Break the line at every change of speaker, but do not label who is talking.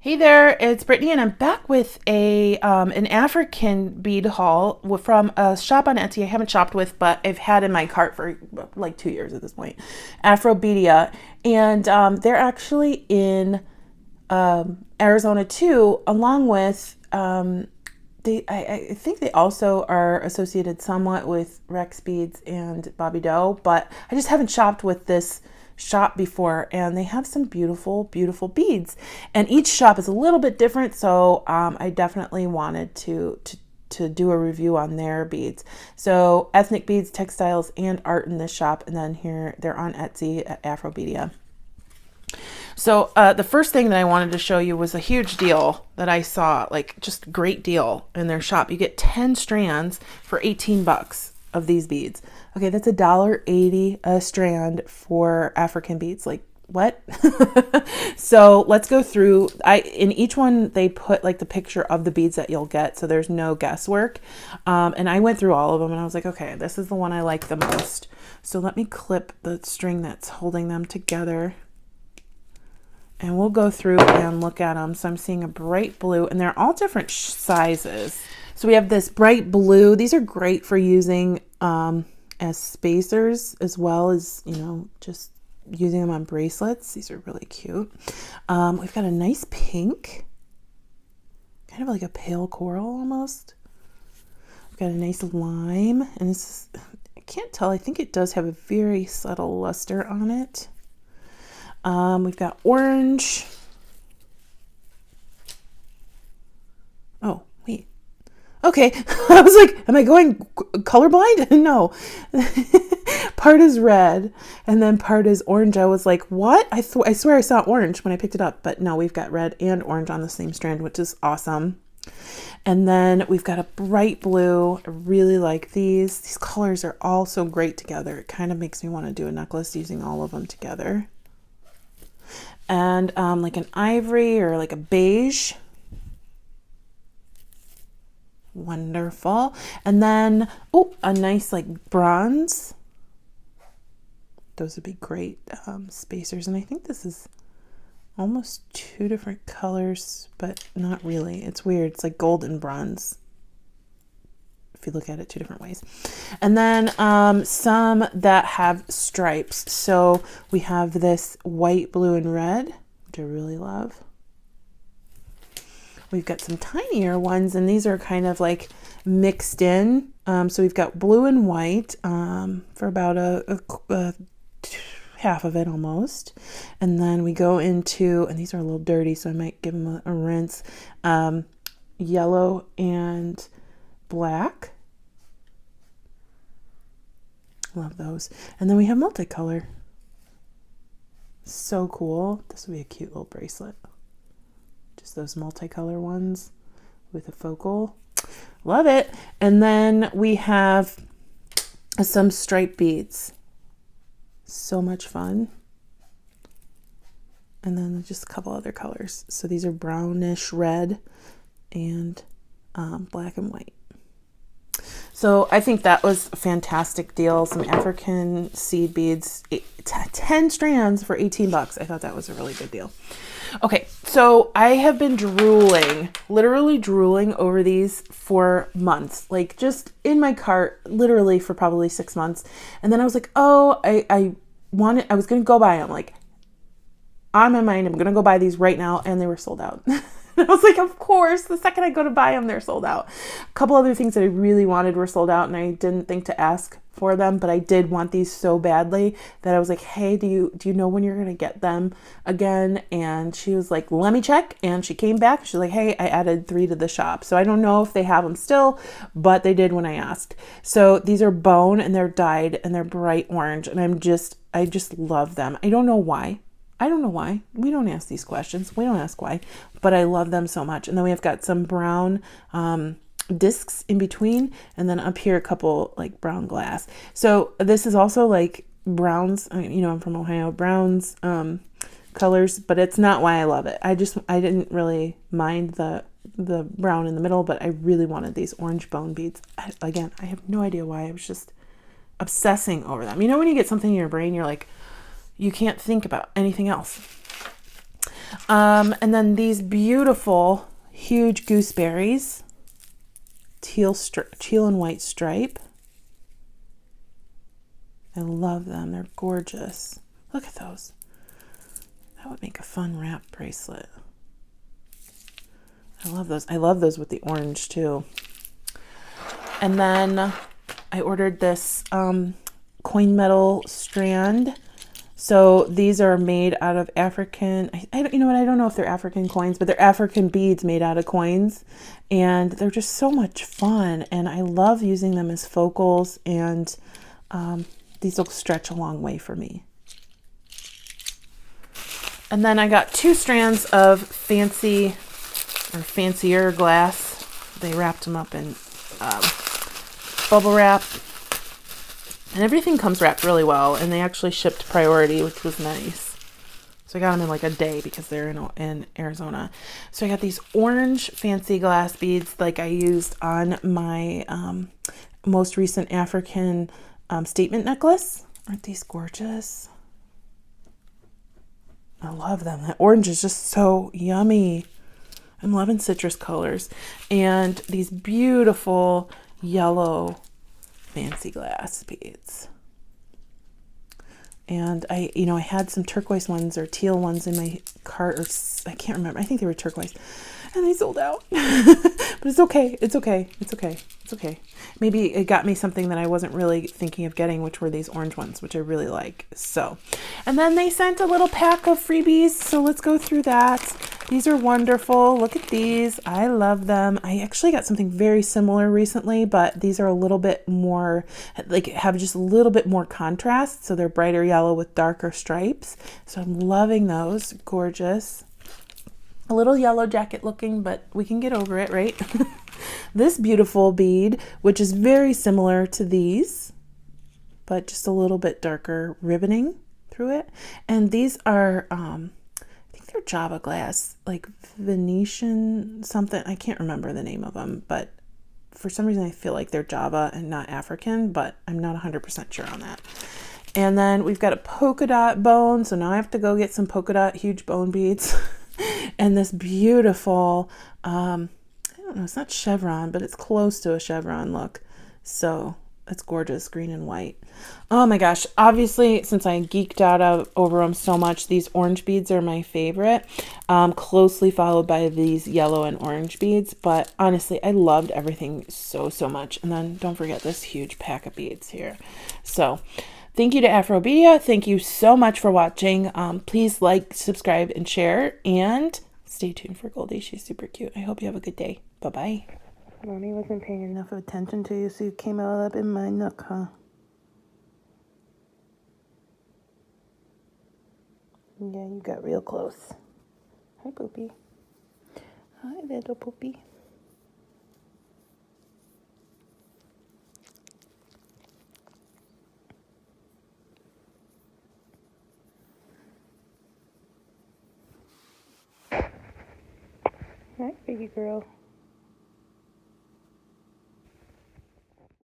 Hey there, it's Brittany, and I'm back with a an African bead haul from a shop on Etsy I haven't shopped with, but I've had in my cart for like 2 years at this point. Afrobedia, and they're actually in Arizona too, along with I think they also are associated somewhat with Rex Beads and Bobby Doe, but I just haven't shopped with this shop before, and they have some beautiful, beautiful beads. And each shop is a little bit different, so I definitely wanted to do a review on their beads. So ethnic beads, textiles, and art in this shop, and then here they're on Etsy at Afrobedia. So the first thing that I wanted to show you was a huge deal that I saw, like just great deal in their shop. You get 10 strands for 18 bucks of these beads. Okay, that's $1.80 a strand for African beads. Like what? So let's go through. In each one they put like the picture of the beads that you'll get, so there's no guesswork. And I went through all of them and I was like, okay, this is the one I like the most. So let me clip the string that's holding them together. And we'll go through and look at them. So I'm seeing a bright blue, and they're all different sizes. So we have this bright blue. These are great for using as spacers, as well as, just using them on bracelets. These are really cute. We've got a nice pink, kind of like a pale coral almost. We've got a nice lime, and this is, I can't tell. I think it does have a very subtle luster on it. We've got orange. Oh, wait. Okay. I was like, am I going colorblind? No. Part is red and then part is orange. I was like, what? I swear I saw orange when I picked it up, but no, we've got red and orange on the same strand, which is awesome. And then we've got a bright blue. I really like these. These colors are all so great together. It kind of makes me want to do a necklace using all of them together. And like an ivory or like a beige. Wonderful. And then, oh, a nice like bronze. Those would be great spacers. And I think this is almost two different colors, but not really. It's weird. It's like gold and bronze, if you look at it two different ways. And then some that have stripes. So we have this white, blue, and red, which I really love. We've got some tinier ones, and these are kind of like mixed in. So we've got blue and white for about a half of it almost. And then we go into, and these are a little dirty, so I might give them a rinse, yellow and black. Love those. And then we have multicolor. So cool. This would be a cute little bracelet. Just those multicolor ones with a focal. Love it. And then we have some striped beads. So much fun. And then just a couple other colors. So these are brownish red and black and white. So I think that was a fantastic deal. Some African seed beads, 10 strands for 18 bucks. I thought that was a really good deal. Okay, so I have been literally drooling over these for months, like just in my cart, literally for probably 6 months. And then I was like, oh, I was going to go buy them. Like, on my mind, I'm going to go buy these right now. And they were sold out. I was like, of course, the second I go to buy them, they're sold out. A couple other things that I really wanted were sold out, and I didn't think to ask for them, but I did want these so badly that I was like, hey, do you know when you're going to get them again? And she was like, let me check. And she came back. She's like, hey, I added 3 to the shop. So I don't know if they have them still, but they did when I asked. So these are bone, and they're dyed, and they're bright orange, and I just love them. I don't know why. We don't ask these questions. We don't ask why, but I love them so much. And then we have got some brown discs in between, and then up here a couple like brown glass. So this is also like browns. I'm from Ohio. Browns colors, but it's not why I love it. I didn't really mind the brown in the middle, but I really wanted these orange bone beads. Again, I have no idea why. I was just obsessing over them. When you get something in your brain, you're like, you can't think about anything else. And then these beautiful, huge gooseberries, teal and white stripe. I love them. They're gorgeous. Look at those. That would make a fun wrap bracelet. I love those. I love those with the orange too. And then I ordered this coin metal strand. So these are made out of African, you know what, I don't know if they're African coins, but they're African beads made out of coins. And they're just so much fun. And I love using them as focals, and these will stretch a long way for me. And then I got 2 strands of fancy or fancier glass. They wrapped them up in bubble wrap. And everything comes wrapped really well. And they actually shipped priority, which was nice. So I got them in like a day because they're in Arizona. So I got these orange fancy glass beads like I used on my most recent African statement necklace. Aren't these gorgeous? I love them. That orange is just so yummy. I'm loving citrus colors. And these beautiful yellow fancy glass beads. And I had some turquoise ones or teal ones in my cart, or I can't remember. I think they were turquoise. And they sold out. But it's okay. It's okay. It's okay. It's okay. Maybe it got me something that I wasn't really thinking of getting, which were these orange ones, which I really like. So, and then they sent a little pack of freebies. So let's go through that. These are wonderful. Look at these. I love them. I actually got something very similar recently, but these are a little bit more, like have just a little bit more contrast. So they're brighter yellow with darker stripes. So I'm loving those. Gorgeous. A little yellow jacket looking, but we can get over it, right? This beautiful bead, which is very similar to these, but just a little bit darker ribboning through it. And these are, I think they're Java glass, like Venetian something. I can't remember the name of them, but for some reason I feel like they're Java and not African, but I'm not 100% sure on that. And then we've got a polka dot bone. So now I have to go get some polka dot huge bone beads. And this beautiful, I don't know, it's not chevron, but it's close to a chevron look. So it's gorgeous, green and white. Oh my gosh. Obviously, since I geeked out over them so much, these orange beads are my favorite, closely followed by these yellow and orange beads. But honestly, I loved everything so much. And then don't forget this huge pack of beads here. So thank you to Afrobedia. Thank you so much for watching. Please like, subscribe, and share. And stay tuned for Goldie. She's super cute. I hope you have a good day. Bye-bye. Mommy wasn't paying enough attention to you, so you came all up in my nook, huh? Yeah, you got real close. Hi, Poopy. Hi, little Poopy. Hi, baby girl.